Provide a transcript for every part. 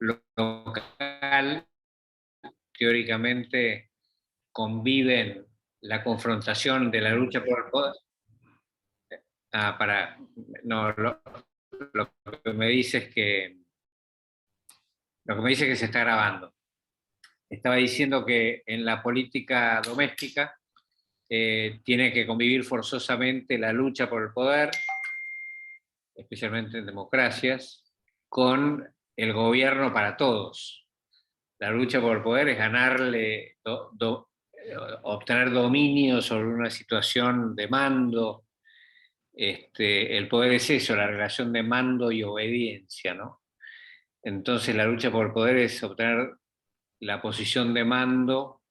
local, teóricamente conviven la confrontación de la lucha por el poder. No, lo que me dice es que se está grabando. Estaba diciendo que en la política doméstica tiene que convivir forzosamente la lucha por el poder, especialmente en democracias, con el gobierno para todos. La lucha por el poder es ganarle, obtener dominio sobre una situación de mando. El poder es eso, la relación de mando y obediencia, ¿no? Entonces la lucha por el poder es obtener la posición de mando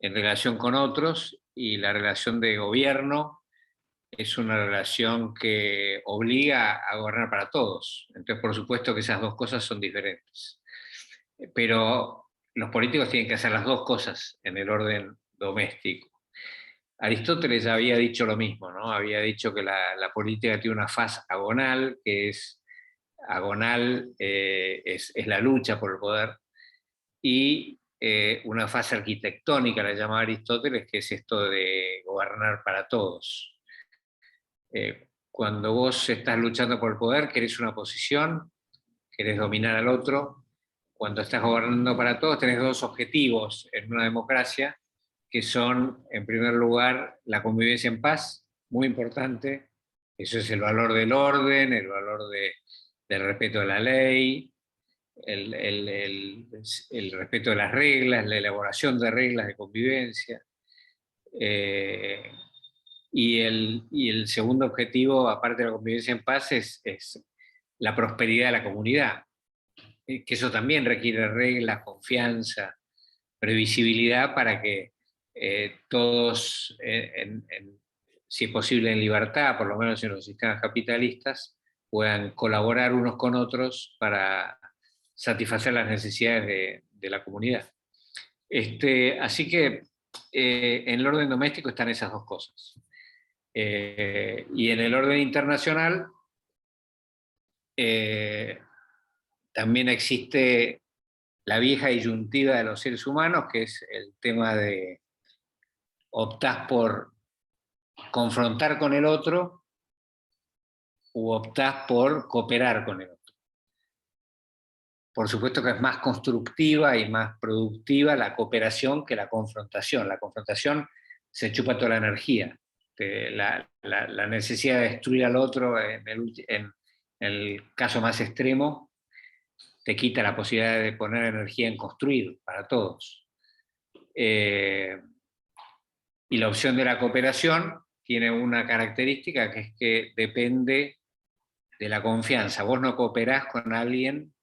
en relación con otros, y la relación de gobierno es una relación que obliga a gobernar para todos. Entonces, por supuesto que esas dos cosas son diferentes. Pero los políticos tienen que hacer las dos cosas en el orden doméstico. Aristóteles había dicho lo mismo, ¿no? Había dicho que la política tiene una faz agonal, que es agonal, es la lucha por el poder, y una fase arquitectónica, la llamaba Aristóteles, que es esto de gobernar para todos. Cuando vos estás luchando por el poder, querés una posición, querés dominar al otro. Cuando estás gobernando para todos, tenés dos objetivos en una democracia, que son, en primer lugar, la convivencia en paz, muy importante. Eso es el valor del orden, el valor del respeto de la ley, el respeto de las reglas, la elaboración de reglas de convivencia. Y el segundo objetivo, aparte de la convivencia en paz, es la prosperidad de la comunidad, que eso también requiere reglas, confianza, previsibilidad, para que todos, si es posible en libertad, por lo menos en los sistemas capitalistas, puedan colaborar unos con otros para satisfacer las necesidades de la comunidad. Así que en el orden doméstico están esas dos cosas. Y en el orden internacional también existe la vieja disyuntiva de los seres humanos, que es el tema de optás por confrontar con el otro u optás por cooperar con el otro. Por supuesto que es más constructiva y más productiva la cooperación que la confrontación. La confrontación se chupa toda la energía. La necesidad de destruir al otro, en el caso más extremo, te quita la posibilidad de poner energía en construir para todos. Y la opción de la cooperación tiene una característica, que es que depende de la confianza. Vos no cooperás con alguien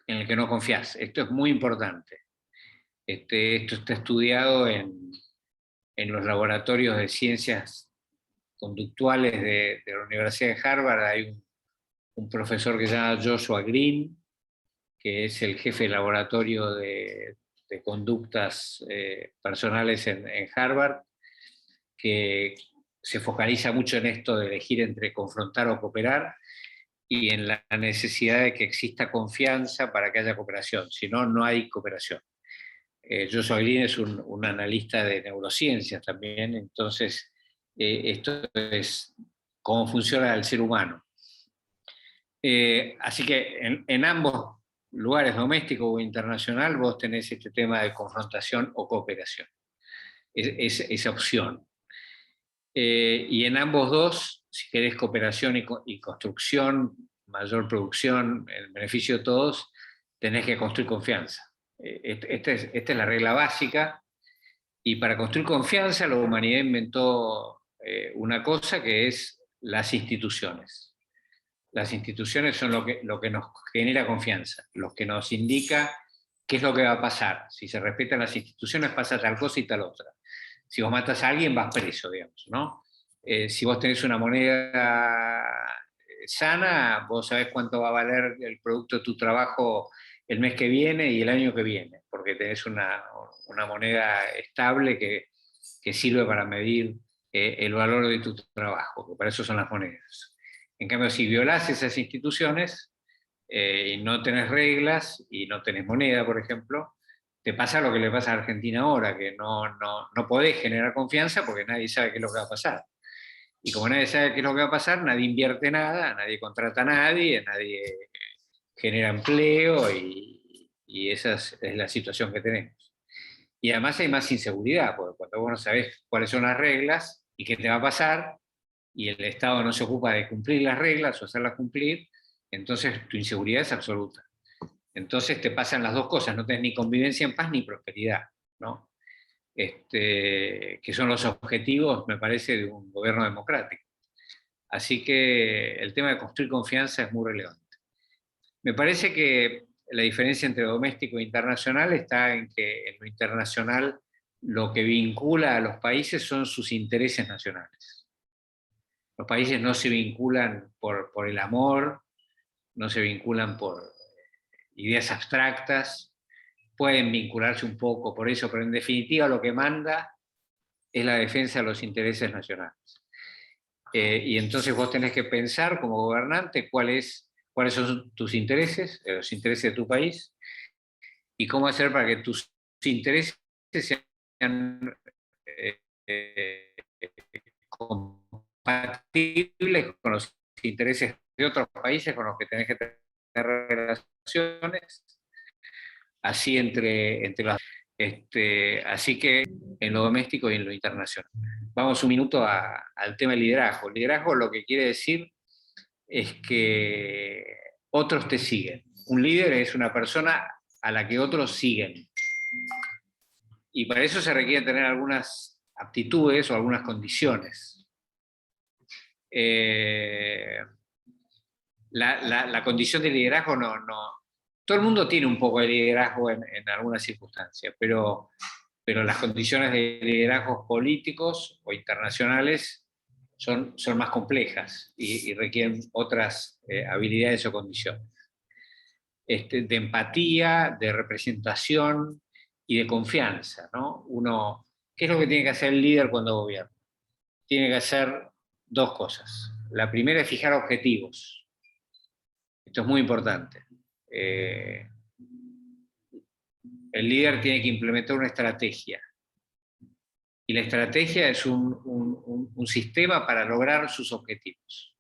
en el que no confías. Esto es muy importante. Esto está estudiado en los laboratorios de ciencias conductuales de la Universidad de Harvard. Hay un profesor que se llama Joshua Green, que es el jefe de laboratorio de conductas personales en Harvard, que se focaliza mucho en esto de elegir entre confrontar o cooperar, y en la necesidad de que exista confianza para que haya cooperación. Si no, no hay cooperación. Joshua Green es un analista de neurociencias también, entonces esto es cómo funciona el ser humano. Así que en ambos lugares, doméstico o internacional, vos tenés este tema de confrontación o cooperación. Esa opción. Y en ambos dos, si querés cooperación y construcción, mayor producción, el beneficio de todos, tenés que construir confianza. Esta es la regla básica, y para construir confianza la humanidad inventó una cosa, que es las instituciones. Las instituciones son lo que nos genera confianza, lo que nos indica qué es lo que va a pasar. Si se respetan las instituciones, pasa tal cosa y tal otra. Si vos matas a alguien, vas preso, digamos, ¿no? Si vos tenés una moneda sana, vos sabés cuánto va a valer el producto de tu trabajo el mes que viene y el año que viene, porque tenés una moneda estable que sirve para medir el valor de tu trabajo, que para eso son las monedas. En cambio, si violás esas instituciones, y no tenés reglas y no tenés moneda, por ejemplo, te pasa lo que le pasa a Argentina ahora, que no podés generar confianza porque nadie sabe qué es lo que va a pasar. Y como nadie sabe qué es lo que va a pasar, nadie invierte nada, nadie contrata a nadie, nadie genera empleo y esa es la situación que tenemos. Y además hay más inseguridad, porque cuando vos no sabés cuáles son las reglas y qué te va a pasar, y el Estado no se ocupa de cumplir las reglas o hacerlas cumplir, entonces tu inseguridad es absoluta. Entonces te pasan las dos cosas, no tenés ni convivencia en paz ni prosperidad, ¿no? Que son los objetivos, me parece, de un gobierno democrático. Así que el tema de construir confianza es muy relevante. Me parece que la diferencia entre doméstico e internacional está en que en lo internacional lo que vincula a los países son sus intereses nacionales. Los países no se vinculan por el amor, no se vinculan por ideas abstractas, pueden vincularse un poco por eso, pero en definitiva lo que manda es la defensa de los intereses nacionales. Y entonces vos tenés que pensar como gobernante cuáles son tus intereses, los intereses de tu país, y cómo hacer para que tus intereses sean eh, compatibles con los intereses de otros países con los que tenés que tener relaciones, así entre las... así que en lo doméstico y en lo internacional. Vamos un minuto al tema del liderazgo. El liderazgo lo que quiere decir es que otros te siguen. Un líder es una persona a la que otros siguen. Y para eso se requiere tener algunas aptitudes o algunas condiciones. La condición de liderazgo todo el mundo tiene un poco de liderazgo en algunas circunstancias, pero las condiciones de liderazgos políticos o internacionales son más complejas y requieren otras habilidades o condiciones. De empatía, de representación y de confianza, ¿no? ¿Qué es lo que tiene que hacer el líder cuando gobierna? Tiene que hacer dos cosas. La primera es fijar objetivos. Esto es muy importante. El líder tiene que implementar una estrategia. Y la estrategia es un sistema para lograr sus objetivos.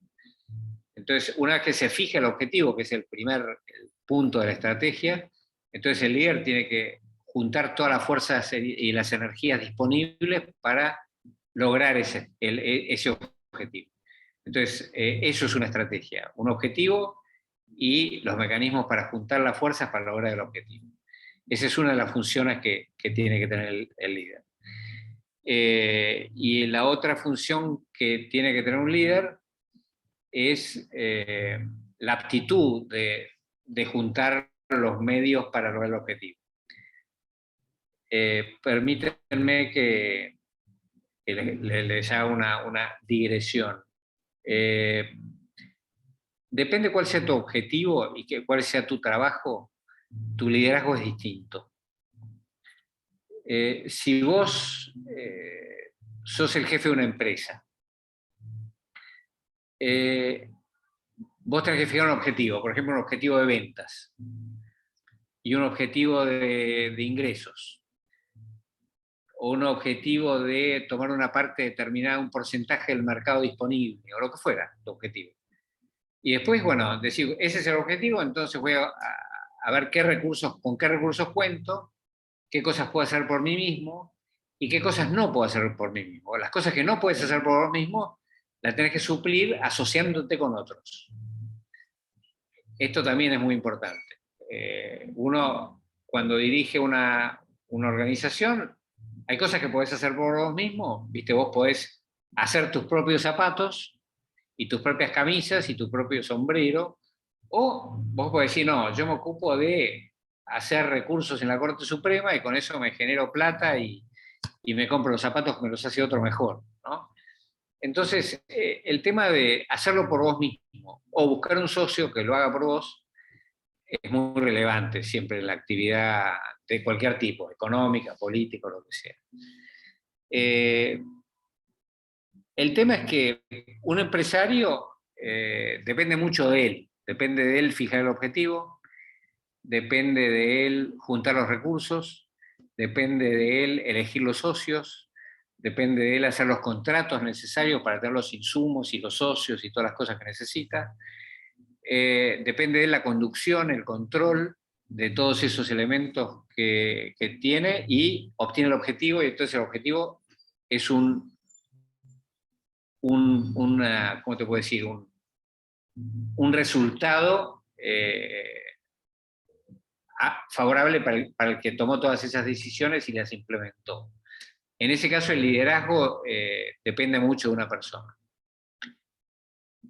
Entonces, una vez que se fija el objetivo, que es el primer punto de la estrategia, entonces el líder tiene que juntar todas las fuerzas y las energías disponibles para lograr ese objetivo. Entonces, eso es una estrategia, un objetivo y los mecanismos para juntar las fuerzas para lograr el objetivo. Esa es una de las funciones que tiene que tener el líder. Y la otra función que tiene que tener un líder es la aptitud de juntar los medios para lograr el objetivo. Permítanme que les haga una digresión. Depende cuál sea tu objetivo y cuál sea tu trabajo, tu liderazgo es distinto. Si vos sos el jefe de una empresa, vos tenés que fijar un objetivo, por ejemplo, un objetivo de ventas y un objetivo de ingresos, o un objetivo de tomar una parte determinada, un porcentaje del mercado disponible, o lo que fuera tu objetivo. Y después, bueno, decir, ese es el objetivo, entonces voy a ver con qué recursos cuento, qué cosas puedo hacer por mí mismo y qué cosas no puedo hacer por mí mismo. Las cosas que no puedes hacer por vos mismo, las tenés que suplir asociándote con otros. Esto también es muy importante. Uno, cuando dirige una organización, hay cosas que podés hacer por vos mismo, ¿viste? Vos podés hacer tus propios zapatos y tus propias camisas y tu propio sombrero, o vos podés decir, no, yo me ocupo de hacer recursos en la Corte Suprema y con eso me genero plata y me compro los zapatos que me los hace otro mejor, ¿no? Entonces, el tema de hacerlo por vos mismo o buscar un socio que lo haga por vos es muy relevante siempre en la actividad de cualquier tipo, económica, política, lo que sea. El tema es que un empresario depende mucho de él, Depende de él fijar el objetivo, depende de él juntar los recursos, depende de él elegir los socios, depende de él hacer los contratos necesarios para tener los insumos y los socios y todas las cosas que necesita. Depende de él la conducción, el control de todos esos elementos que tiene y obtiene el objetivo, y entonces el objetivo es ¿cómo te puedo decir? Un resultado favorable para el que tomó todas esas decisiones y las implementó. En ese caso el liderazgo depende mucho de una persona.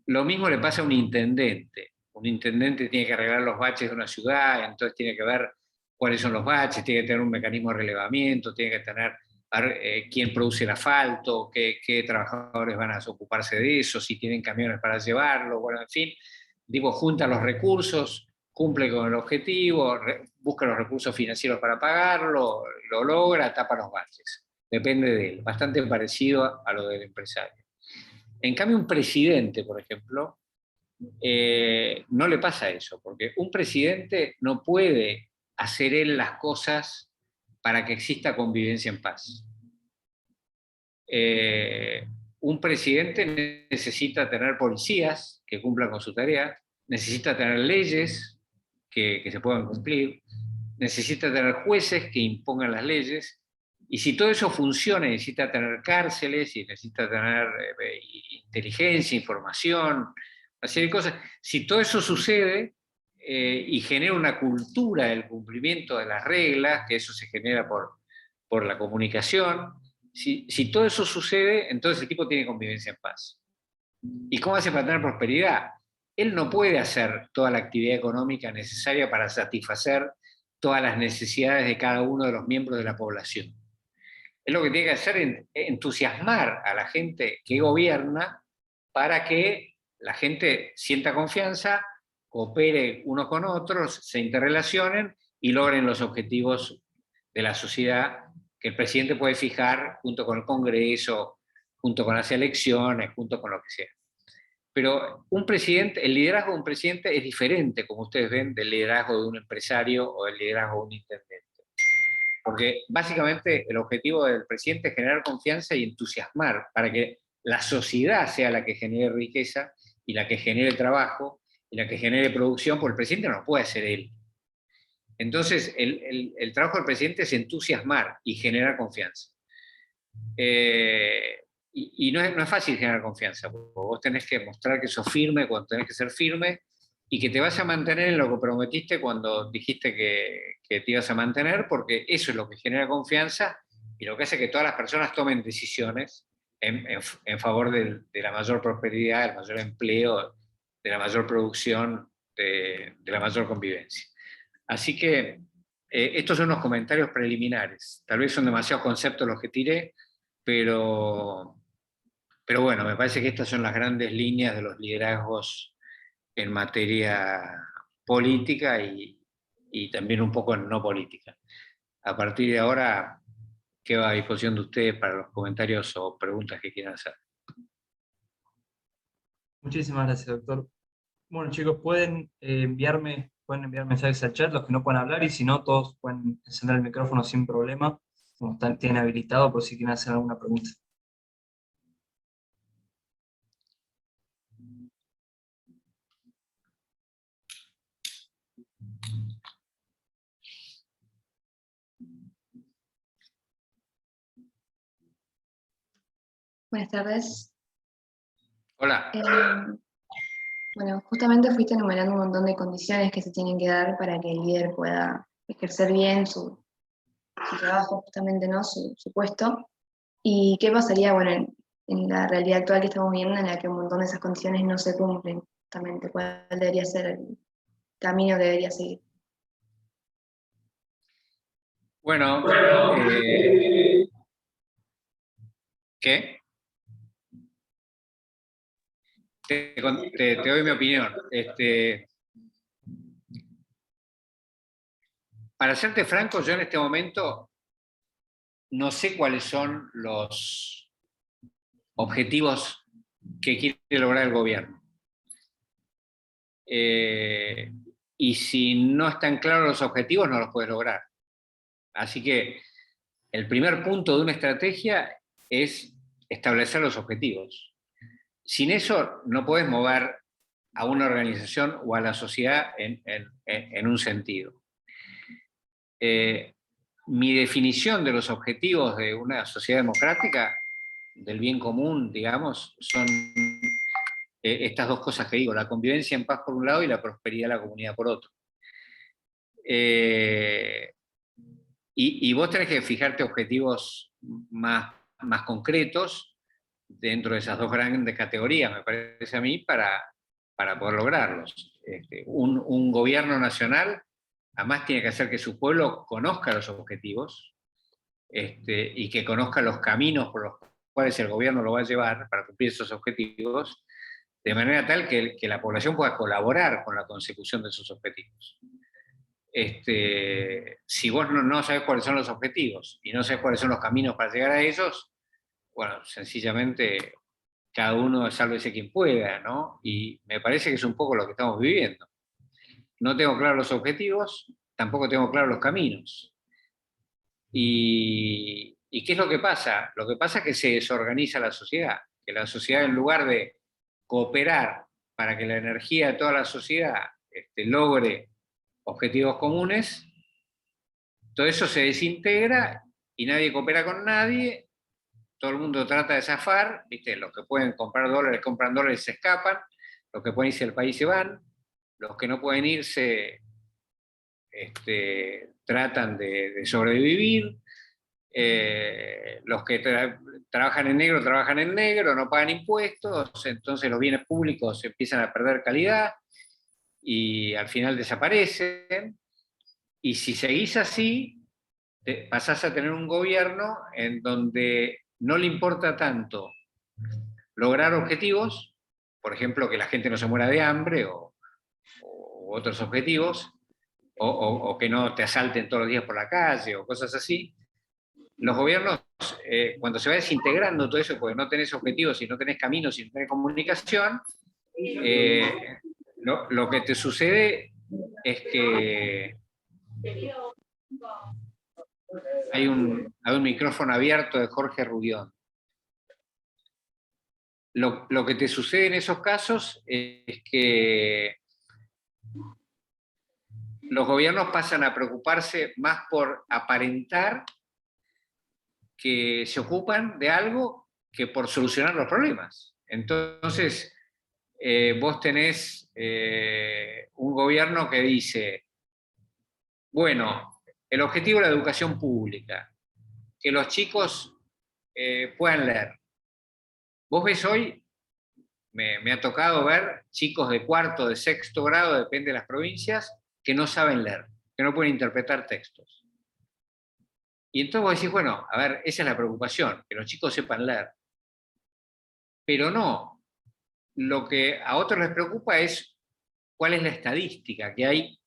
Lo mismo le pasa a un intendente. Un intendente tiene que arreglar los baches de una ciudad, entonces tiene que ver cuáles son los baches, tiene que tener un mecanismo de relevamiento, tiene que tener quién produce el asfalto, qué trabajadores van a ocuparse de eso, si tienen camiones para llevarlo, bueno, en fin, digo, junta los recursos, cumple con el objetivo, busca los recursos financieros para pagarlo, lo logra, tapa los baches. Depende de él, bastante parecido a lo del empresario. En cambio, un presidente, por ejemplo, no le pasa eso, porque un presidente no puede hacer él las cosas para que exista convivencia en paz. Un presidente necesita tener policías que cumplan con su tarea, necesita tener leyes que se puedan cumplir, necesita tener jueces que impongan las leyes, y si todo eso funciona, necesita tener cárceles, y necesita tener inteligencia, información, una serie de cosas. Si todo eso sucede y genera una cultura del cumplimiento de las reglas, que eso se genera por la comunicación, si todo eso sucede, entonces el tipo tiene convivencia en paz. ¿Y cómo hace para tener prosperidad? Él no puede hacer toda la actividad económica necesaria para satisfacer todas las necesidades de cada uno de los miembros de la población. Es lo que tiene que hacer es entusiasmar a la gente que gobierna para que la gente sienta confianza, coopere unos con otros, se interrelacionen y logren los objetivos de la sociedad que el presidente puede fijar junto con el Congreso, junto con las elecciones, junto con lo que sea. Pero un presidente, el liderazgo de un presidente es diferente, como ustedes ven, del liderazgo de un empresario o del liderazgo de un intendente. Porque básicamente el objetivo del presidente es generar confianza y entusiasmar para que la sociedad sea la que genere riqueza y la que genere trabajo y la que genere producción, porque el presidente no puede ser él. Entonces, el trabajo del presidente es entusiasmar y generar confianza. Y no es fácil generar confianza, porque vos tenés que mostrar que sos firme cuando tenés que ser firme, y que te vas a mantener en lo que prometiste cuando dijiste que te ibas a mantener, porque eso es lo que genera confianza y lo que hace que todas las personas tomen decisiones en favor de la mayor prosperidad, del mayor empleo, de la mayor producción, de la mayor convivencia. Así que estos son unos comentarios preliminares. Tal vez son demasiados conceptos los que tiré, pero bueno, me parece que estas son las grandes líneas de los liderazgos en materia política y también un poco en no política. A partir de ahora, quedo a disposición de ustedes para los comentarios o preguntas que quieran hacer. Muchísimas gracias, doctor. Bueno, chicos, pueden enviar mensajes al chat, los que no puedan hablar, y si no, todos pueden encender el micrófono sin problema, como tienen habilitado, por si quieren hacer alguna pregunta. Buenas tardes. Hola. Bueno, justamente fuiste enumerando un montón de condiciones que se tienen que dar para que el líder pueda ejercer bien su trabajo, justamente, ¿no? Su puesto. ¿Y qué pasaría, bueno, en la realidad actual que estamos viendo, en la que un montón de esas condiciones no se cumplen? Justamente, ¿cuál debería ser el camino que debería seguir? Bueno, ¿qué? Te doy mi opinión. Para serte franco, yo en este momento no sé cuáles son los objetivos que quiere lograr el gobierno. y si no están claros los objetivos, no los puedes lograr. Así que el primer punto de una estrategia es establecer los objetivos. Sin eso no puedes mover a una organización o a la sociedad en un sentido. Mi definición de los objetivos de una sociedad democrática, del bien común, digamos, son estas dos cosas que digo, la convivencia en paz por un lado y la prosperidad de la comunidad por otro. Y vos tenés que fijarte objetivos más concretos dentro de esas dos grandes categorías, me parece a mí, para poder lograrlos. Un gobierno nacional, además, tiene que hacer que su pueblo conozca los objetivos y que conozca los caminos por los cuales el gobierno lo va a llevar para cumplir esos objetivos, de manera tal que la población pueda colaborar con la consecución de esos objetivos. Si vos no sabés cuáles son los objetivos y no sabés cuáles son los caminos para llegar a ellos, bueno, sencillamente cada uno sálvese quien pueda, ¿no? Y me parece que es un poco lo que estamos viviendo. No tengo claros los objetivos, tampoco tengo claros los caminos. ¿Y qué es lo que pasa? Lo que pasa es que se desorganiza la sociedad, que la sociedad, en lugar de cooperar para que la energía de toda la sociedad logre objetivos comunes, todo eso se desintegra y nadie coopera con nadie, todo el mundo trata de zafar, ¿viste? Los que pueden comprar dólares compran dólares y se escapan, los que pueden irse del país se van, los que no pueden irse tratan de sobrevivir, los que trabajan en negro, no pagan impuestos, entonces los bienes públicos empiezan a perder calidad y al final desaparecen. Y si seguís así, pasás a tener un gobierno en donde no le importa tanto lograr objetivos, por ejemplo, que la gente no se muera de hambre o otros objetivos, o que no te asalten todos los días por la calle o cosas así. Los gobiernos, cuando se va desintegrando todo eso, porque no tenés objetivos y no tenés caminos y no tenés comunicación, lo que te sucede es que hay un micrófono abierto de Jorge Rubión. Lo que te sucede en esos casos es que los gobiernos pasan a preocuparse más por aparentar que se ocupan de algo que por solucionar los problemas. Entonces, vos tenés un gobierno que dice, bueno, el objetivo de la educación pública, que los chicos puedan leer. Vos ves hoy, me ha tocado ver chicos de cuarto, de sexto grado, depende de las provincias, que no saben leer, que no pueden interpretar textos. Y entonces vos decís, bueno, a ver, esa es la preocupación, que los chicos sepan leer. Pero no, lo que a otros les preocupa es cuál es la estadística que hay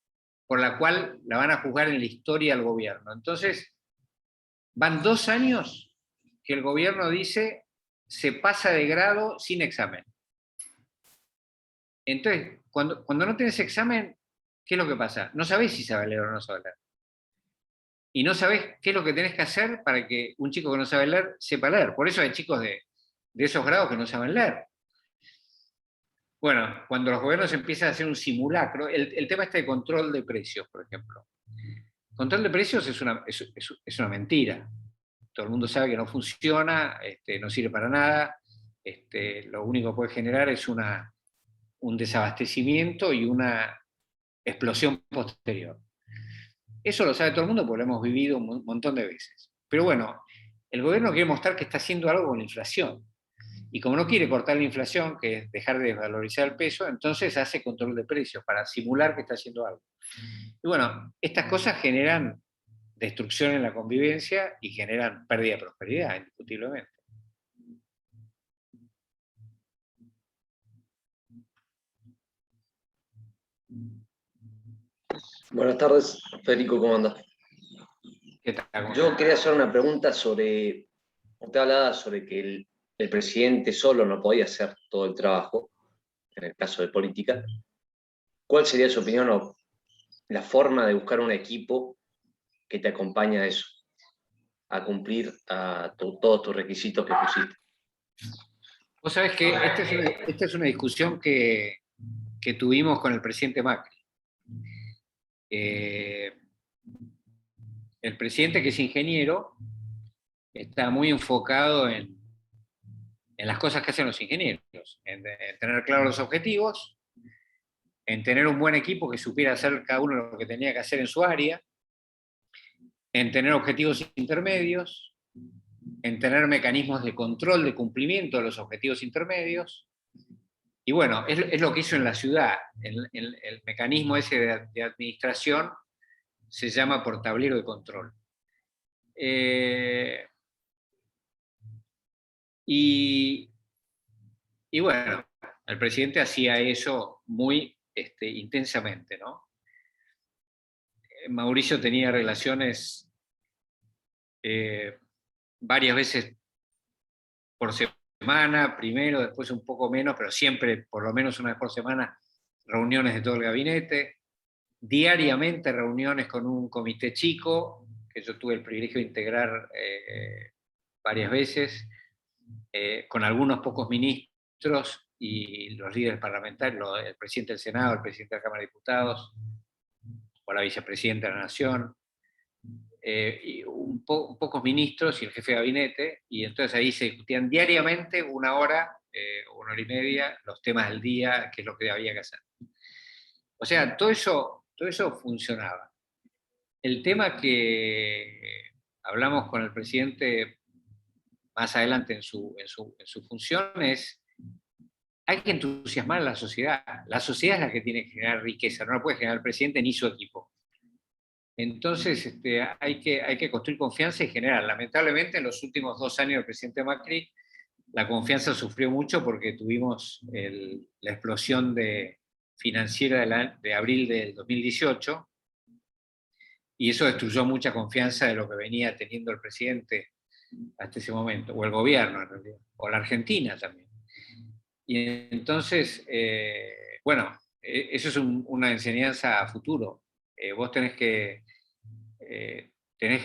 por la cual la van a juzgar en la historia al gobierno. Entonces, van 2 años que el gobierno dice se pasa de grado sin examen. Entonces, cuando no tenés examen, ¿qué es lo que pasa? No sabés si sabe leer o no sabe leer. Y no sabés qué es lo que tenés que hacer para que un chico que no sabe leer sepa leer. Por eso hay chicos de esos grados que no saben leer. Bueno, cuando los gobiernos empiezan a hacer un simulacro, el tema de control de precios, por ejemplo. Control de precios es una mentira. Todo el mundo sabe que no funciona, no sirve para nada, lo único que puede generar es un desabastecimiento y una explosión posterior. Eso lo sabe todo el mundo porque lo hemos vivido un montón de veces. Pero bueno, el gobierno quiere mostrar que está haciendo algo con la inflación. Y como no quiere cortar la inflación, que es dejar de desvalorizar el peso, entonces hace control de precios para simular que está haciendo algo. Y bueno, estas cosas generan destrucción en la convivencia y generan pérdida de prosperidad, indiscutiblemente. Buenas tardes, Federico, ¿cómo andas? ¿Qué tal? Yo quería hacer una pregunta sobre, usted hablaba sobre que el presidente solo no podía hacer todo el trabajo, en el caso de política, ¿cuál sería su opinión o la forma de buscar un equipo que te acompañe a eso, a cumplir todos tus requisitos que pusiste? Vos sabés que esta es una discusión que tuvimos con el presidente Macri. El presidente, que es ingeniero, está muy enfocado en las cosas que hacen los ingenieros, en tener claros los objetivos, en tener un buen equipo que supiera hacer cada uno lo que tenía que hacer en su área, en tener objetivos intermedios, en tener mecanismos de control de cumplimiento de los objetivos intermedios. Y bueno, es lo que hizo en la ciudad. El mecanismo ese de administración se llama por tablero de control. Y bueno, el presidente hacía eso muy intensamente, ¿no? Mauricio tenía relaciones varias veces por semana, primero, después un poco menos, pero siempre, por lo menos una vez por semana, reuniones de todo el gabinete, diariamente reuniones con un comité chico, que yo tuve el privilegio de integrar varias veces, con algunos pocos ministros y los líderes parlamentarios, el presidente del Senado, el presidente de la Cámara de Diputados, o la vicepresidenta de la Nación, y pocos ministros y el jefe de gabinete, y entonces ahí se discutían diariamente una hora y media, los temas del día, qué es lo que había que hacer. O sea, todo eso funcionaba. El tema que hablamos con el presidente más adelante en su función es, hay que entusiasmar a la sociedad. La sociedad es la que tiene que generar riqueza, no la puede generar el presidente ni su equipo. Entonces hay que construir confianza y generar. Lamentablemente en los últimos 2 años del presidente Macri, la confianza sufrió mucho porque tuvimos la explosión financiera de abril del 2018, y eso destruyó mucha confianza de lo que venía teniendo el presidente hasta ese momento, o el gobierno en realidad, o la Argentina también. Y entonces, bueno, eso es una enseñanza a futuro. Vos tenés que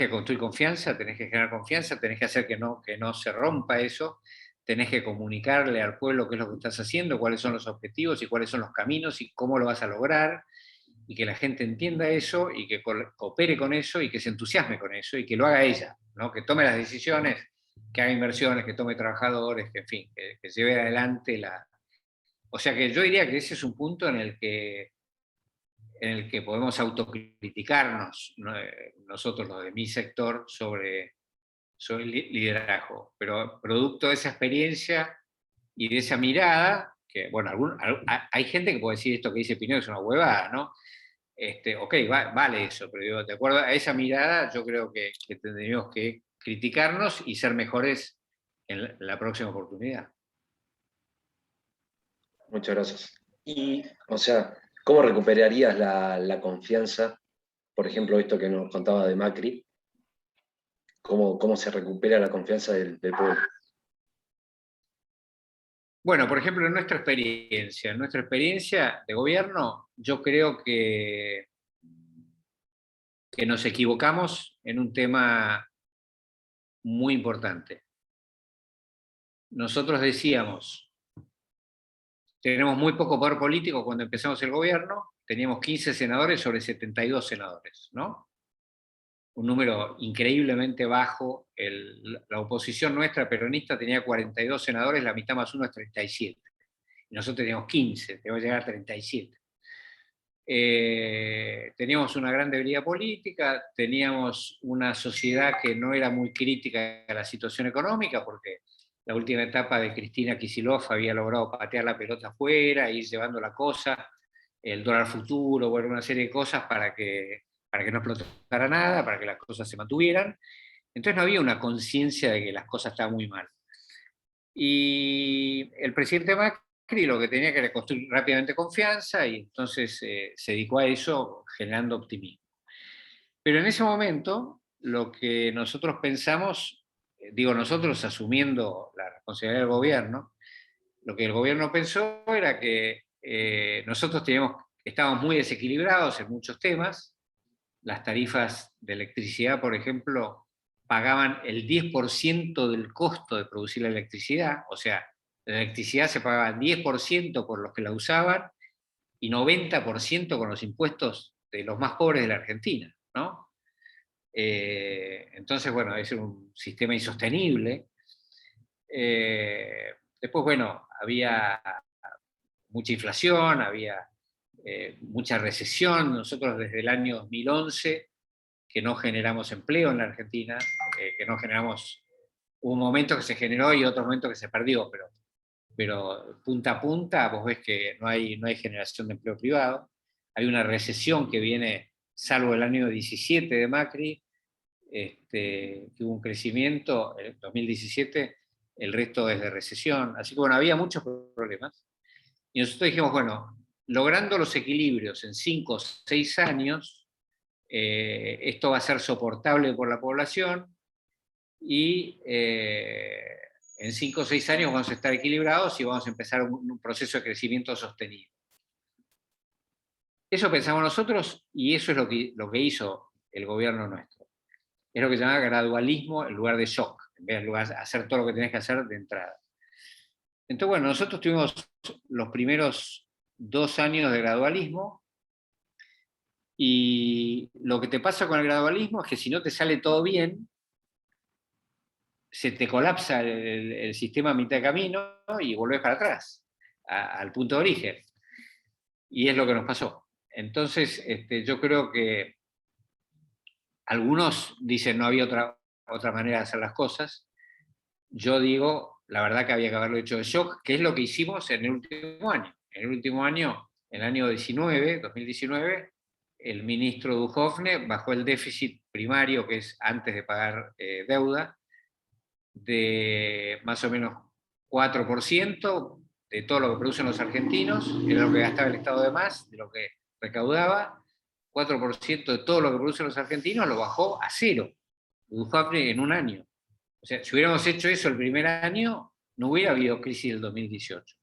construir confianza, tenés que generar confianza, tenés que hacer que no se rompa eso, tenés que comunicarle al pueblo qué es lo que estás haciendo, cuáles son los objetivos y cuáles son los caminos y cómo lo vas a lograr, y que la gente entienda eso y que coopere con eso y que se entusiasme con eso y que lo haga ella, ¿no? Que tome las decisiones, que haga inversiones, que tome trabajadores, que en fin, que lleve adelante O sea que yo diría que ese es un punto en el que podemos autocriticarnos, ¿no? Nosotros los de mi sector sobre el liderazgo, pero producto de esa experiencia y de esa mirada, que bueno, hay gente que puede decir esto que dice Pineo es una huevada, ¿no? Ok, vale eso, pero digo, de acuerdo a esa mirada, yo creo que tendríamos que criticarnos y ser mejores en la próxima oportunidad. Muchas gracias. Y, o sea, ¿cómo recuperarías la confianza? Por ejemplo, esto que nos contaba de Macri, ¿cómo se recupera la confianza del pueblo? Bueno, por ejemplo, en nuestra experiencia de gobierno, yo creo que nos equivocamos en un tema muy importante. Nosotros decíamos, tenemos muy poco poder político cuando empezamos el gobierno, teníamos 15 senadores sobre 72 senadores, ¿no? Un número increíblemente bajo. La oposición nuestra peronista tenía 42 senadores, la mitad más uno es 37. Y nosotros teníamos 15, teníamos que llegar a 37. Teníamos una gran debilidad política, teníamos una sociedad que no era muy crítica a la situación económica, porque la última etapa de Cristina Kicillof había logrado patear la pelota afuera, ir llevando la cosa, el dólar futuro, bueno, una serie de cosas para que no explotara nada, para que las cosas se mantuvieran. Entonces no había una conciencia de que las cosas estaban muy mal. Y el presidente Macri lo que tenía que era construir rápidamente confianza, y entonces se dedicó a eso generando optimismo. Pero en ese momento, lo que nosotros pensamos, digo nosotros asumiendo la responsabilidad del gobierno, lo que el gobierno pensó era que nosotros teníamos estábamos muy desequilibrados en muchos temas. Las tarifas de electricidad, por ejemplo, pagaban el 10% del costo de producir la electricidad, o sea, la electricidad se pagaba 10% por los que la usaban y 90% con los impuestos de los más pobres de la Argentina, ¿no? Entonces, bueno, es un sistema insostenible. Después, bueno, había mucha inflación, había mucha recesión. Nosotros desde el año 2011 que no generamos empleo en la Argentina, que no generamos, hubo un momento que se generó y otro momento que se perdió, pero punta a punta vos ves que no hay generación de empleo privado. Hay una recesión que viene, salvo el año 17 de Macri, que hubo un crecimiento, en 2017 el resto es de recesión. Así que bueno, había muchos problemas. Y nosotros dijimos, bueno, logrando los equilibrios en 5 o 6 años, esto va a ser soportable por la población y en 5 o 6 años vamos a estar equilibrados y vamos a empezar un proceso de crecimiento sostenido. Eso pensamos nosotros y eso es lo que hizo el gobierno nuestro. Es lo que se llama gradualismo en lugar de shock, en vez de hacer todo lo que tenés que hacer de entrada. Entonces, bueno, nosotros tuvimos los primeros 2 años de gradualismo y lo que te pasa con el gradualismo es que si no te sale todo bien, se te colapsa el sistema a mitad de camino y volvés para atrás, al punto de origen. Y es lo que nos pasó. Entonces, yo creo que algunos dicen no había otra manera de hacer las cosas. Yo digo, la verdad que había que haberlo hecho de shock, que es lo que hicimos en el último año. En el último año, en el año 2019, el ministro Duhovne bajó el déficit primario, que es antes de pagar deuda, de más o menos 4% de todo lo que producen los argentinos, era lo que gastaba el Estado de más, de lo que recaudaba, 4% de todo lo que producen los argentinos lo bajó a cero, Duhovne en un año. O sea, si hubiéramos hecho eso el primer año, no hubiera habido crisis del 2018.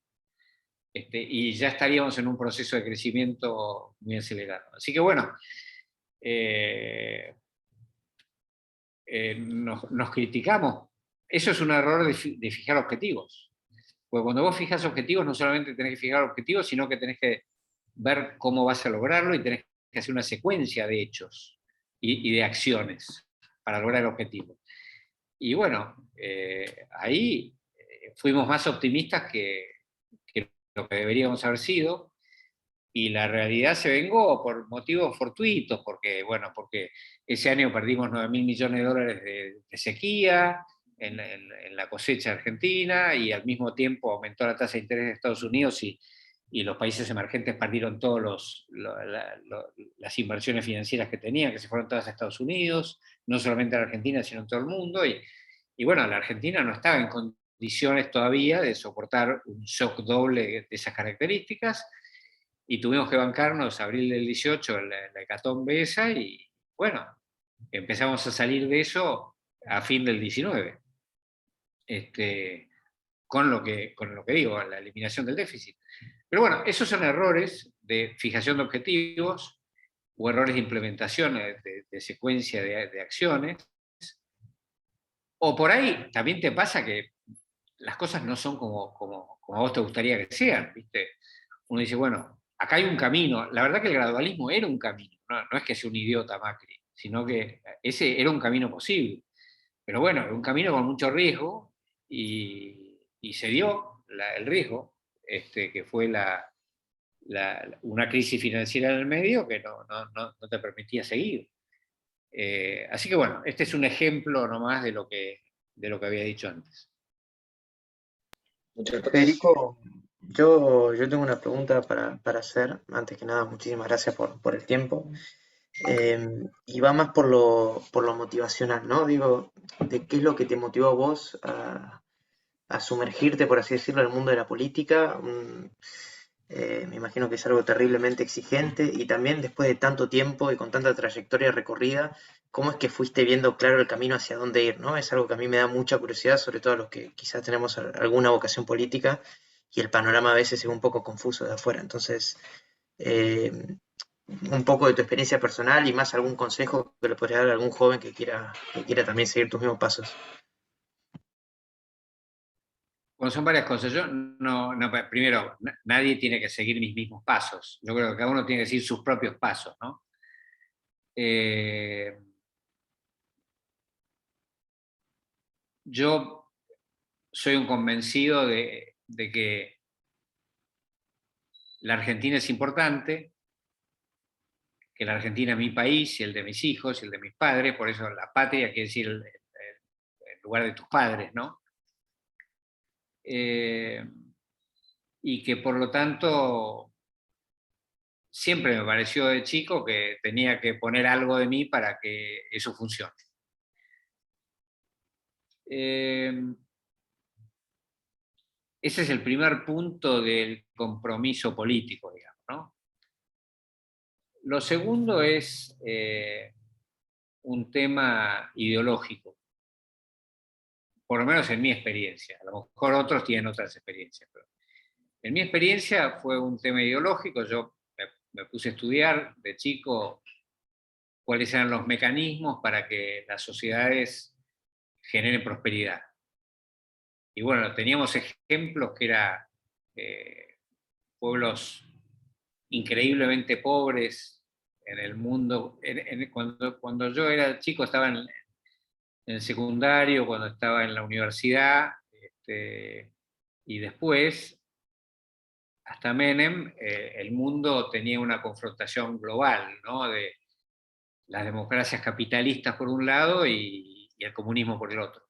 Y ya estaríamos en un proceso de crecimiento muy acelerado. Así que bueno, nos criticamos. Eso es un error de fijar objetivos. Porque cuando vos fijas objetivos, no solamente tenés que fijar objetivos, sino que tenés que ver cómo vas a lograrlo y tenés que hacer una secuencia de hechos y de acciones para lograr el objetivo. Y bueno, ahí fuimos más optimistas que lo que deberíamos haber sido, y la realidad se vengó por motivos fortuitos, porque ese año perdimos 9.000 millones de dólares de sequía en la cosecha argentina, y al mismo tiempo aumentó la tasa de interés de Estados Unidos y los países emergentes perdieron todas las inversiones financieras que tenían, que se fueron todas a Estados Unidos, no solamente a la Argentina, sino en todo el mundo, y bueno, la Argentina no estaba en condiciones todavía de soportar un shock doble de esas características, y tuvimos que bancarnos abril del 18 la hecatombe esa, y bueno, empezamos a salir de eso a fin del 19, con lo que digo, la eliminación del déficit. Pero bueno, esos son errores de fijación de objetivos o errores de implementación de secuencia de acciones. O por ahí también te pasa que las cosas no son como a vos te gustaría que sean, ¿viste? Uno dice, bueno, acá hay un camino. La verdad que el gradualismo era un camino, no es que sea un idiota Macri, sino que ese era un camino posible. Pero bueno, era un camino con mucho riesgo y se dio el riesgo, que fue una crisis financiera en el medio que no te permitía seguir. Así que bueno, este es un ejemplo nomás de lo que había dicho antes. Muchas gracias. Federico, yo tengo una pregunta para hacer. Antes que nada, muchísimas gracias por el tiempo. Y va más por lo motivacional, ¿no? Digo, de qué es lo que te motivó a vos a sumergirte, por así decirlo, en el mundo de la política. Me imagino que es algo terriblemente exigente, y también después de tanto tiempo y con tanta trayectoria recorrida, ¿cómo es que fuiste viendo claro el camino hacia dónde ir, ¿no? Es algo que a mí me da mucha curiosidad, sobre todo a los que quizás tenemos alguna vocación política y el panorama a veces es un poco confuso de afuera. Entonces, un poco de tu experiencia personal y más algún consejo que le podrías dar a algún joven que quiera también seguir tus mismos pasos. Bueno, son varias cosas. Yo primero, nadie tiene que seguir mis mismos pasos. Yo creo que cada uno tiene que seguir sus propios pasos, ¿no? Yo soy un convencido de que la Argentina es importante, que la Argentina es mi país y el de mis hijos y el de mis padres, por eso la patria quiere decir el lugar de tus padres, ¿no? Y que por lo tanto siempre me pareció de chico que tenía que poner algo de mí para que eso funcione. Ese es el primer punto del compromiso político, digamos, ¿no? Lo segundo es un tema ideológico, por lo menos en mi experiencia. A lo mejor otros tienen otras experiencias, pero en mi experiencia fue un tema ideológico. Yo me puse a estudiar de chico cuáles eran los mecanismos para que las sociedades generen prosperidad. Y bueno, teníamos ejemplos que eran pueblos increíblemente pobres en el mundo. Cuando yo era chico estaba en el secundario, cuando estaba en la universidad, y después, hasta Menem, el mundo tenía una confrontación global, ¿no? De las democracias capitalistas por un lado y el comunismo por el otro.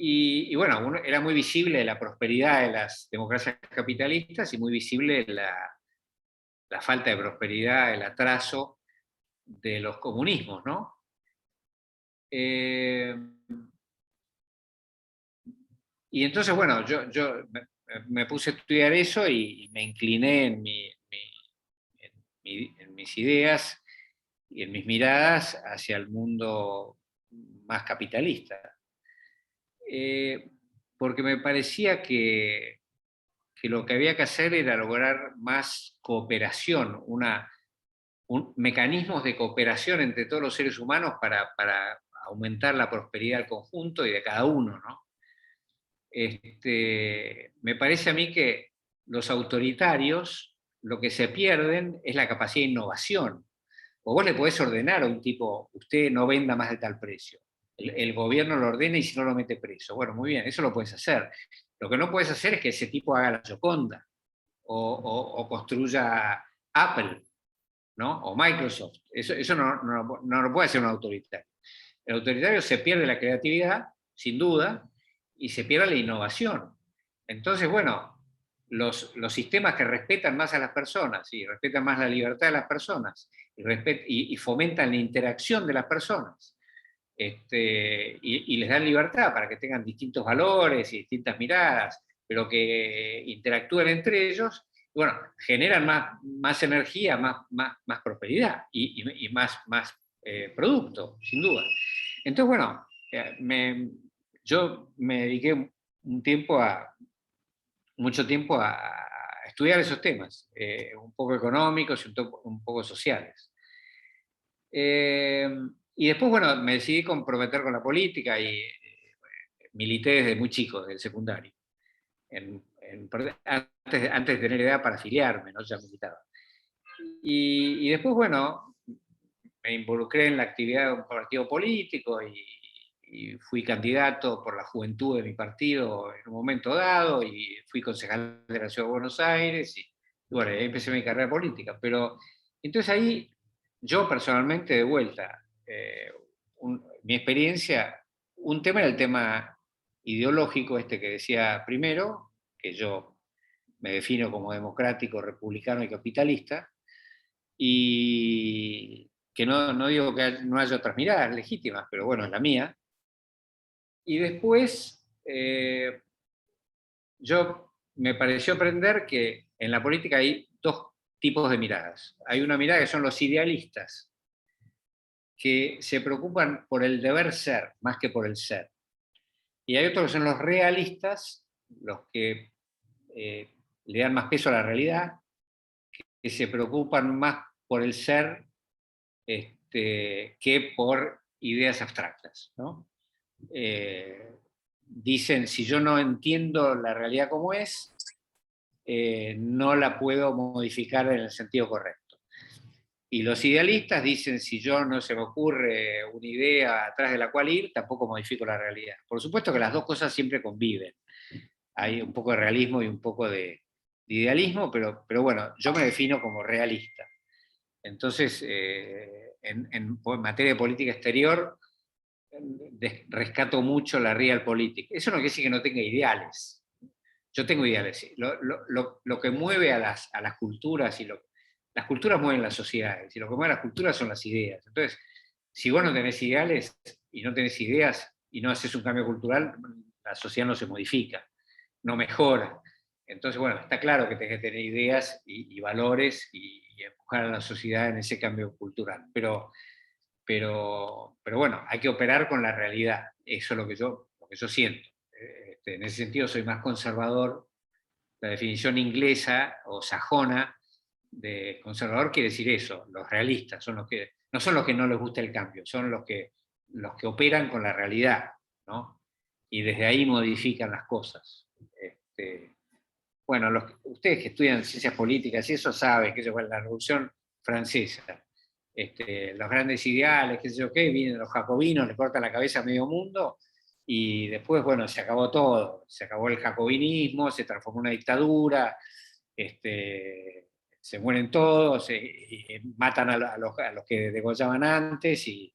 Y bueno, era muy visible la prosperidad de las democracias capitalistas y muy visible la falta de prosperidad, el atraso de los comunismos, ¿no? Y entonces, bueno, yo me puse a estudiar eso y me incliné en mis ideas y en mis miradas hacia el mundo más capitalista. Porque me parecía que lo que había que hacer era lograr más cooperación, mecanismos de cooperación entre todos los seres humanos para aumentar la prosperidad del conjunto y de cada uno, ¿no? Me parece a mí que los autoritarios lo que se pierden es la capacidad de innovación. O vos le podés ordenar a un tipo, usted no venda más de tal precio. El gobierno lo ordena y si no lo mete preso. Bueno, muy bien, eso lo puedes hacer. Lo que no puedes hacer es que ese tipo haga la Gioconda o construya Apple, ¿no? O Microsoft. Eso no lo puede hacer un autoritario. El autoritario se pierde la creatividad, sin duda, y se pierde la innovación. Entonces, bueno, los sistemas que respetan más a las personas y respetan más la libertad de las personas y fomentan la interacción de las personas y les dan libertad para que tengan distintos valores y distintas miradas, pero que interactúen entre ellos, bueno, generan más energía, más prosperidad y más producto, sin duda. Entonces, bueno, yo me dediqué mucho tiempo a estudiar esos temas, un poco económicos y un poco sociales. Y después, bueno, me decidí comprometer con la política y milité desde muy chico, desde el secundario. Antes de tener edad para afiliarme, ¿no? Ya militaba. Y después, bueno, me involucré en la actividad de un partido político y fui candidato por la juventud de mi partido en un momento dado y fui concejal de la Ciudad de Buenos Aires y bueno, ahí empecé mi carrera política. Pero entonces ahí yo personalmente de vuelta, mi experiencia, un tema era el tema ideológico este que decía primero, que yo me defino como democrático, republicano y capitalista, y que no digo que no haya otras miradas legítimas, pero bueno, es la mía. Y después, yo me pareció aprender que en la política hay dos tipos de miradas. Hay una mirada que son los idealistas, que se preocupan por el deber ser más que por el ser. Y hay otros que son los realistas, los que le dan más peso a la realidad que se preocupan más por el ser que por ideas abstractas, ¿no? Dicen, si yo no entiendo la realidad como es, no la puedo modificar en el sentido correcto. Y los idealistas dicen, si yo no se me ocurre una idea atrás de la cual ir, tampoco modifico la realidad. Por supuesto que las dos cosas siempre conviven. Hay un poco de realismo y un poco de idealismo, pero bueno, yo me defino como realista. Entonces, en materia de política exterior, rescato mucho la realpolitik. Eso no quiere decir que no tenga ideales. Yo tengo ideales. Lo que mueve a las culturas, las culturas mueven las sociedades, y lo que mueve a las culturas son las ideas. Entonces, si vos no tenés ideales y no tenés ideas y no haces un cambio cultural, la sociedad no se modifica, no mejora. Entonces, bueno, está claro que tenés que tener ideas y valores y empujar a la sociedad en ese cambio cultural. Pero bueno, hay que operar con la realidad. Eso es lo que yo siento. En ese sentido soy más conservador. La definición inglesa o sajona de conservador quiere decir eso, los realistas, son los que, no son los que no les gusta el cambio, son los que operan con la realidad, ¿no? Y desde ahí modifican las cosas. Bueno, ustedes que estudian ciencias políticas y eso saben que la Revolución Francesa, los grandes ideales, qué sé yo qué, vienen los jacobinos, le cortan la cabeza a medio mundo, y después, bueno, se acabó todo, se acabó el jacobinismo, se transformó en una dictadura, se mueren todos, matan a los que degollaban antes, y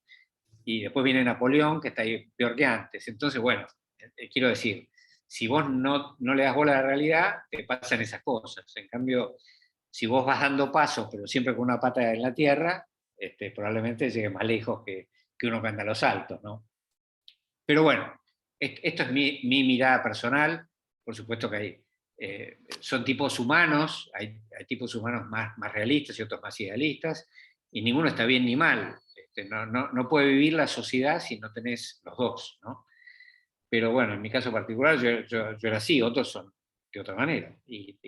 después viene Napoleón, que está ahí peor que antes. Entonces, bueno, quiero decir, si vos no le das bola a la realidad, te pasan esas cosas. En cambio, si vos vas dando pasos, pero siempre con una pata en la tierra, probablemente llegues más lejos que uno que anda a los saltos, ¿no? Pero bueno, esto es mi mirada personal. Por supuesto que son tipos humanos, hay tipos humanos más realistas y otros más idealistas, y ninguno está bien ni mal. No puede vivir la sociedad si no tenés los dos, ¿no? Pero bueno, en mi caso particular yo era así, otros son de otra manera, y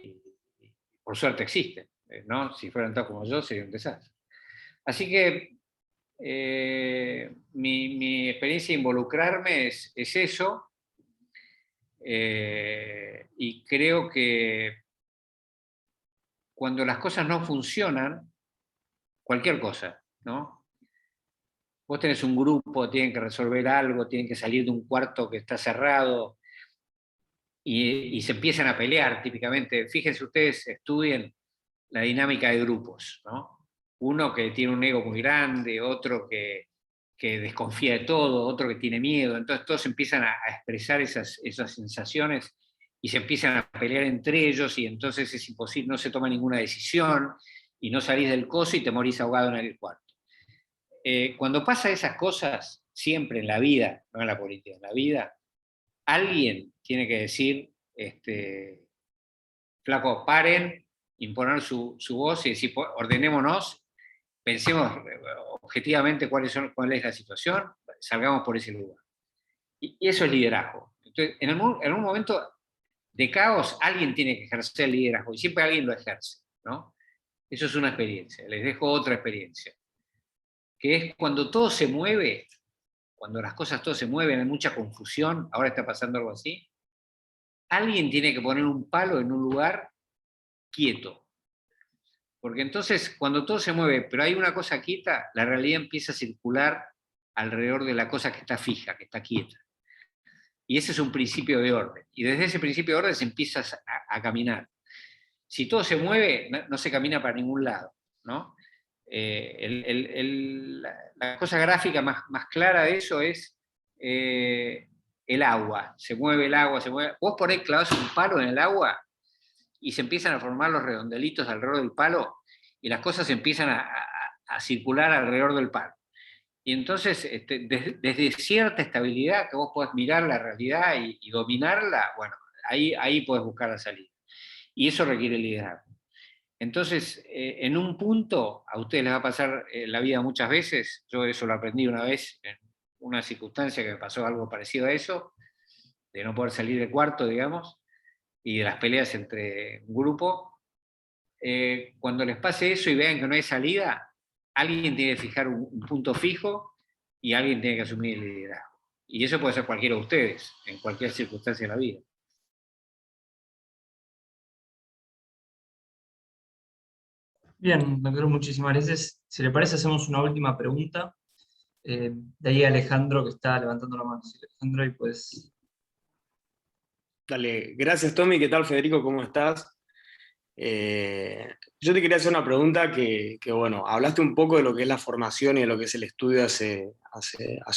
por suerte existen, ¿no? Si fueran todos como yo sería un desastre. Así que mi experiencia de involucrarme es eso, y creo que cuando las cosas no funcionan, cualquier cosa, ¿no? Vos tenés un grupo, tienen que resolver algo, tienen que salir de un cuarto que está cerrado, y se empiezan a pelear típicamente. Fíjense ustedes, estudien la dinámica de grupos, ¿no? Uno que tiene un ego muy grande, otro que desconfía de todo, otro que tiene miedo, entonces todos empiezan a expresar esas sensaciones y se empiezan a pelear entre ellos, y entonces es imposible, no se toma ninguna decisión, y no salís del coso y te morís ahogado en el cuarto. Cuando pasa esas cosas, siempre en la vida, no en la política, en la vida, alguien tiene que decir, flaco, paren, imponer su voz y decir, ordenémonos, pensemos objetivamente cuál es la situación, salgamos por ese lugar. Y eso es liderazgo. Entonces, en algún momento de caos, alguien tiene que ejercer el liderazgo, y siempre alguien lo ejerce, ¿no? Eso es una experiencia. Les dejo otra experiencia, que es cuando todo se mueve, cuando las cosas todo se mueven, hay mucha confusión, ahora está pasando algo así, alguien tiene que poner un palo en un lugar quieto. Porque entonces, cuando todo se mueve, pero hay una cosa quieta, la realidad empieza a circular alrededor de la cosa que está fija, que está quieta. Y ese es un principio de orden. Y desde ese principio de orden se empieza a caminar. Si todo se mueve, no se camina para ningún lado, ¿no? La cosa gráfica más clara de eso es el agua. Se mueve el agua, se mueve. Vos ponés clavos un palo en el agua y se empiezan a formar los redondelitos alrededor del palo, y las cosas empiezan a circular alrededor del palo. Y entonces, desde cierta estabilidad que vos podés mirar la realidad y dominarla, bueno, ahí podés buscar la salida. Y eso requiere liderazgo. Entonces, en un punto, a ustedes les va a pasar la vida muchas veces, yo eso lo aprendí una vez en una circunstancia que me pasó algo parecido a eso, de no poder salir de cuarto, digamos, y de las peleas entre un grupo, cuando les pase eso y vean que no hay salida, alguien tiene que fijar un punto fijo y alguien tiene que asumir el liderazgo. Y eso puede ser cualquiera de ustedes, en cualquier circunstancia de la vida. Bien, doctor, muchísimas gracias. Si le parece, hacemos una última pregunta. De ahí Alejandro, que está levantando la mano. Sí, Alejandro, y pues... Dale, gracias Tommy, ¿qué tal Federico? ¿Cómo estás? Yo te quería hacer una pregunta bueno, hablaste un poco de lo que es la formación y de lo que es el estudio hace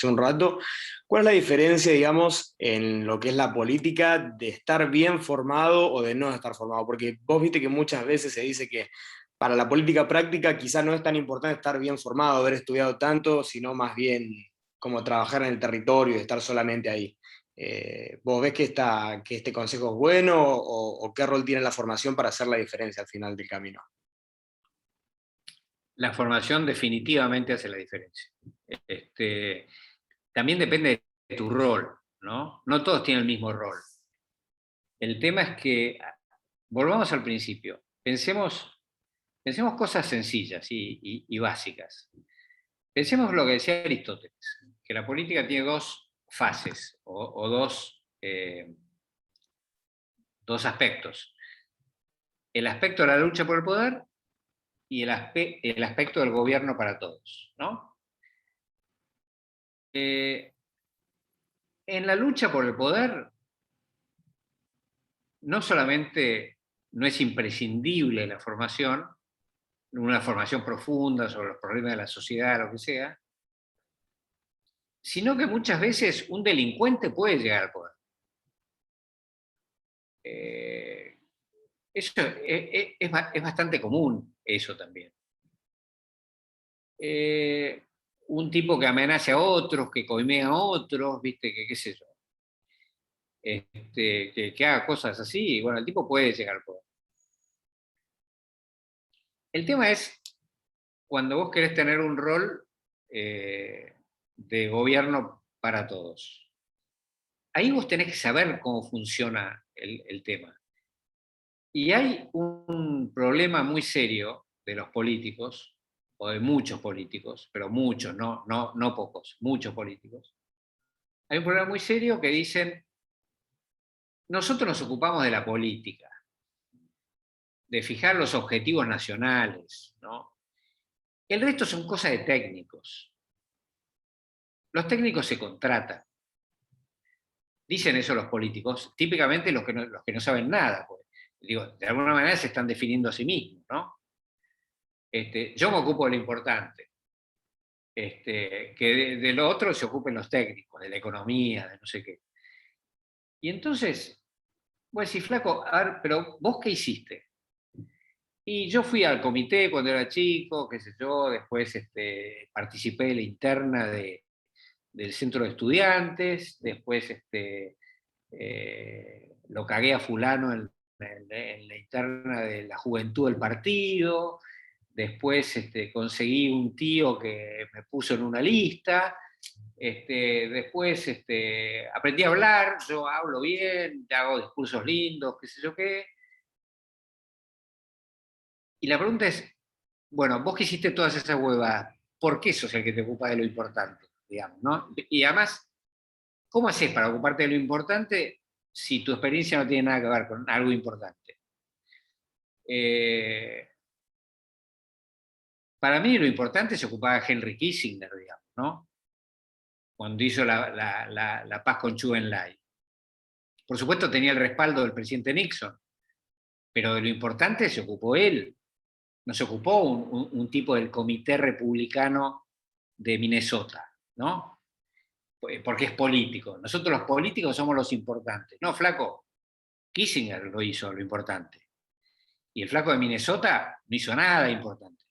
un rato. ¿Cuál es la diferencia, digamos, en lo que es la política de estar bien formado o de no estar formado? Porque vos viste que muchas veces se dice que para la política práctica quizás no es tan importante estar bien formado, haber estudiado tanto, sino más bien como trabajar en el territorio y estar solamente ahí. ¿Vos ves que este consejo es bueno o qué rol tiene la formación para hacer la diferencia al final del camino? La formación definitivamente hace la diferencia. También depende de tu rol, ¿no? No todos tienen el mismo rol. El tema es que, volvamos al principio, pensemos cosas sencillas y básicas. Pensemos lo que decía Aristóteles, que la política tiene dos fases o dos aspectos. El aspecto de la lucha por el poder y el aspecto del gobierno para todos, ¿no? En la lucha por el poder, no solamente no es imprescindible una formación profunda sobre los problemas de la sociedad, lo que sea, sino que muchas veces un delincuente puede llegar al poder. Eso es bastante común, eso también. Un tipo que amenace a otros, que coimea a otros, ¿viste? Que qué sé yo. Que haga cosas así, y bueno, el tipo puede llegar al poder. El tema es cuando vos querés tener un rol de gobierno para todos. Ahí vos tenés que saber cómo funciona el tema. Y hay un problema muy serio de los políticos, o de muchos políticos, pero muchos, no pocos, muchos políticos. Hay un problema muy serio que dicen, nosotros nos ocupamos de la política, de fijar los objetivos nacionales, ¿no? El resto son cosas de técnicos. Los técnicos se contratan. Dicen eso los políticos, típicamente los que no saben nada. Pues. Digo, de alguna manera se están definiendo a sí mismos, ¿no? Yo me ocupo de lo importante. Que de lo otro se ocupen los técnicos, de la economía, de no sé qué. Y entonces, voy a decir, flaco, a ver, pero ¿vos qué hiciste? Y yo fui al comité cuando era chico, qué sé yo, después participé de la interna del centro de estudiantes, después lo cagué a fulano en la interna de la juventud del partido, después conseguí un tío que me puso en una lista, después aprendí a hablar, yo hablo bien, hago discursos lindos, qué sé yo qué. Y la pregunta es, bueno, vos que hiciste todas esas huevadas, ¿por qué sos el que te ocupa de lo importante? Digamos, ¿no? Y además, ¿cómo haces para ocuparte de lo importante si tu experiencia no tiene nada que ver con algo importante? Para mí lo importante se ocupaba Henry Kissinger, digamos, ¿no? Cuando hizo la paz con Chu Enlai. Por supuesto tenía el respaldo del presidente Nixon, pero de lo importante se ocupó él. No se ocupó un tipo del Comité Republicano de Minnesota, ¿no? Porque es político. Nosotros los políticos somos los importantes. No, flaco, Kissinger lo hizo, lo importante. Y el flaco de Minnesota no hizo nada importante.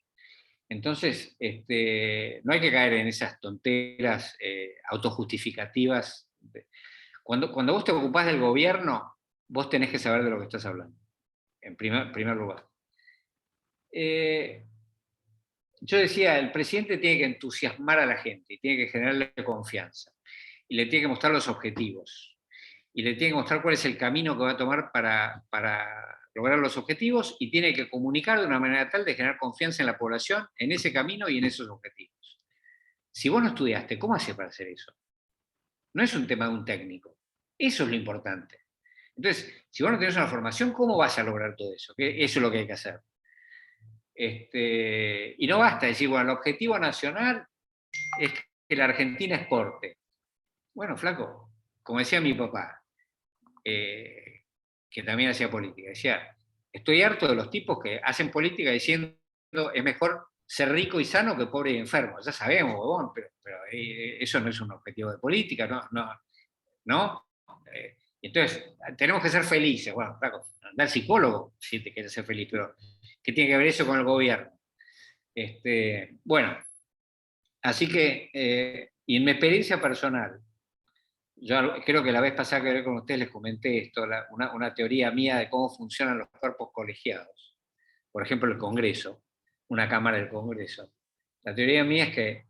Entonces, no hay que caer en esas tonteras autojustificativas. Cuando vos te ocupás del gobierno, vos tenés que saber de lo que estás hablando, en primer lugar. Yo decía, el presidente tiene que entusiasmar a la gente, y tiene que generarle confianza, y le tiene que mostrar los objetivos, y le tiene que mostrar cuál es el camino que va a tomar para lograr los objetivos y tiene que comunicar de una manera tal de generar confianza en la población, en ese camino y en esos objetivos. Si vos no estudiaste, ¿cómo haces para hacer eso? No es un tema de un técnico. Eso es lo importante. Entonces, si vos no tenés una formación, ¿cómo vas a lograr todo eso? Que eso es lo que hay que hacer. Y no basta decir, bueno, el objetivo nacional es que la Argentina exporte. Bueno, flaco, como decía mi papá, que también hacía política, decía, estoy harto de los tipos que hacen política diciendo es mejor ser rico y sano que pobre y enfermo. Ya sabemos, huevón, pero eso no es un objetivo de política, ¿no? Entonces, tenemos que ser felices. Bueno, flaco, anda al psicólogo si te quieres ser feliz, pero ¿qué tiene que ver eso con el gobierno? Bueno, así que, y en mi experiencia personal, yo creo que la vez pasada que hablé con ustedes les comenté esto, una teoría mía de cómo funcionan los cuerpos colegiados. Por ejemplo, el Congreso, una Cámara del Congreso. La teoría mía es que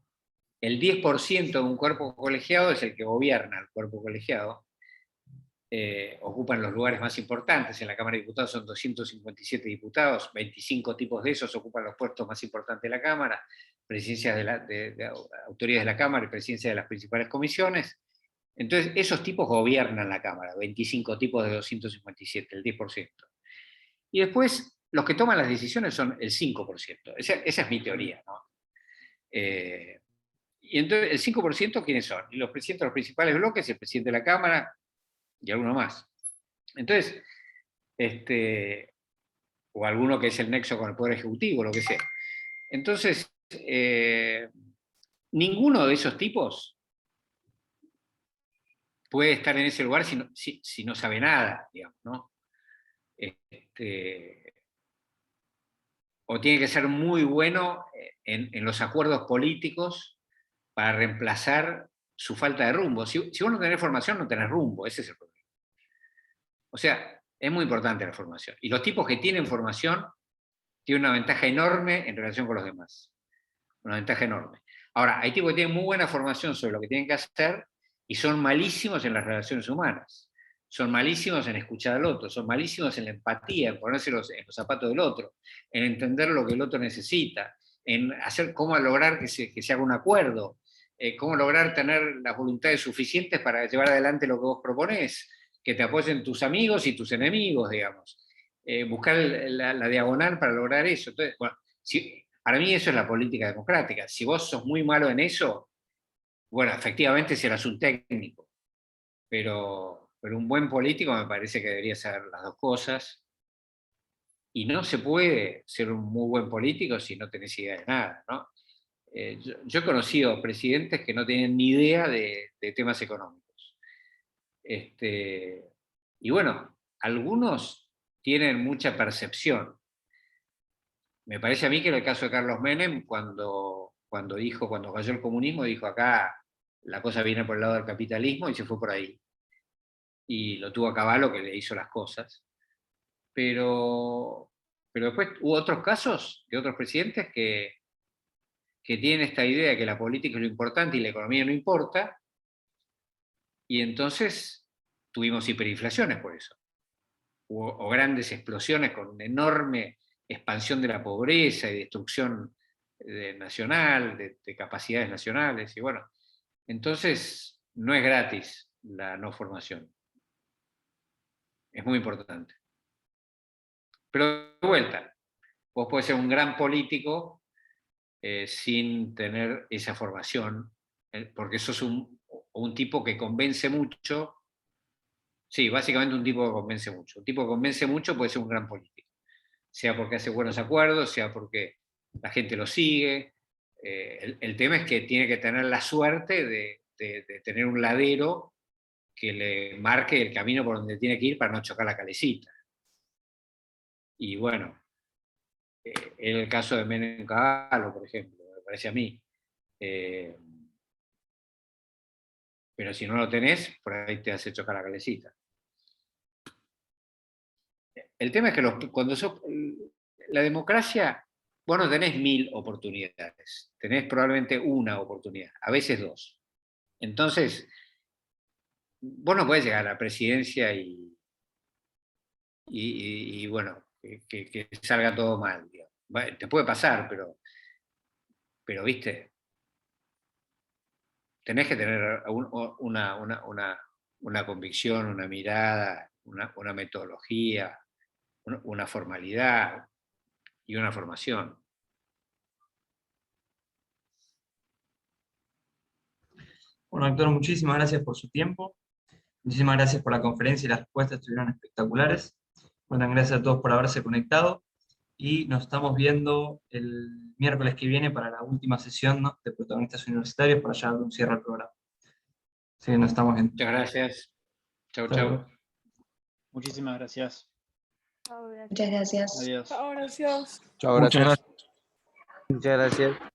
el 10% de un cuerpo colegiado es el que gobierna el cuerpo colegiado, ocupan los lugares más importantes. En la Cámara de Diputados son 257 diputados, 25 tipos de esos ocupan los puestos más importantes de la Cámara, presidencias de autoridades de la Cámara y presidencias de las principales comisiones. Entonces, esos tipos gobiernan la Cámara, 25 tipos de 257, el 10%. Y después, los que toman las decisiones son el 5%. Esa es mi teoría, ¿no? Y entonces, el 5%, ¿quiénes son? Y los presidentes de los principales bloques, el presidente de la Cámara y alguno más. Entonces, o alguno que es el nexo con el Poder Ejecutivo, lo que sea. Entonces, ninguno de esos tipos puede estar en ese lugar si no sabe nada, digamos, ¿no? O tiene que ser muy bueno en los acuerdos políticos para reemplazar su falta de rumbo. Si vos no tenés formación, no tenés rumbo, ese es el problema. O sea, es muy importante la formación. Y los tipos que tienen formación tienen una ventaja enorme en relación con los demás. Una ventaja enorme. Ahora, hay tipos que tienen muy buena formación sobre lo que tienen que hacer y son malísimos en las relaciones humanas. Son malísimos en escuchar al otro, son malísimos en la empatía, en ponerse en los zapatos del otro, en entender lo que el otro necesita, en hacer cómo lograr que se haga un acuerdo, cómo lograr tener las voluntades suficientes para llevar adelante lo que vos proponés, que te apoyen tus amigos y tus enemigos, digamos. Buscar la diagonal para lograr eso. Entonces, bueno, para mí eso es la política democrática. Si vos sos muy malo en eso, bueno, efectivamente serás un técnico, pero un buen político me parece que debería saber las dos cosas, y no se puede ser un muy buen político si no tenés idea de nada, ¿no? Yo he conocido presidentes que no tienen ni idea de temas económicos. Y bueno, algunos tienen mucha percepción. Me parece a mí que en el caso de Carlos Menem, cuando cayó el comunismo, dijo acá la cosa viene por el lado del capitalismo y se fue por ahí. Y lo tuvo a Cavallo que le hizo las cosas. Pero después hubo otros casos de otros presidentes que tienen esta idea de que la política es lo importante y la economía no importa, y entonces tuvimos hiperinflaciones por eso. O grandes explosiones con enorme expansión de la pobreza y destrucción nacional, de capacidades nacionales, y bueno, entonces no es gratis la no formación. Es muy importante. Pero de vuelta, vos podés ser un gran político sin tener esa formación, porque sos un tipo que convence mucho. Sí, básicamente un tipo que convence mucho. Un tipo que convence mucho puede ser un gran político. Sea porque hace buenos acuerdos, sea porque la gente lo sigue. El tema es que tiene que tener la suerte de tener un ladero que le marque el camino por donde tiene que ir para no chocar la calecita. Y bueno, en el caso de Menem Cavallo, por ejemplo, me parece a mí. Pero si no lo tenés, por ahí te hace chocar la calecita. El tema es que cuando la democracia, vos no tenés 1000 oportunidades, tenés probablemente una oportunidad, a veces dos. Entonces, vos no podés llegar a la presidencia y y bueno, que salga todo mal. Digamos. Te puede pasar, pero viste, tenés que tener una convicción, una mirada, una metodología, una formalidad y una formación. Bueno, doctor, muchísimas gracias por su tiempo. Muchísimas gracias por la conferencia y las respuestas estuvieron espectaculares. Bueno, gracias a todos por haberse conectado y nos estamos viendo el miércoles que viene para la última sesión, ¿no?, de protagonistas universitarios para ya dar un cierre al programa. Así que nos estamos viendo. Muchas gracias. Chau, Hasta chau. luego. Muchísimas gracias. Muchas gracias. Adiós. Chao, gracias. Chao, Muchas gracias. gracias. Muchas gracias.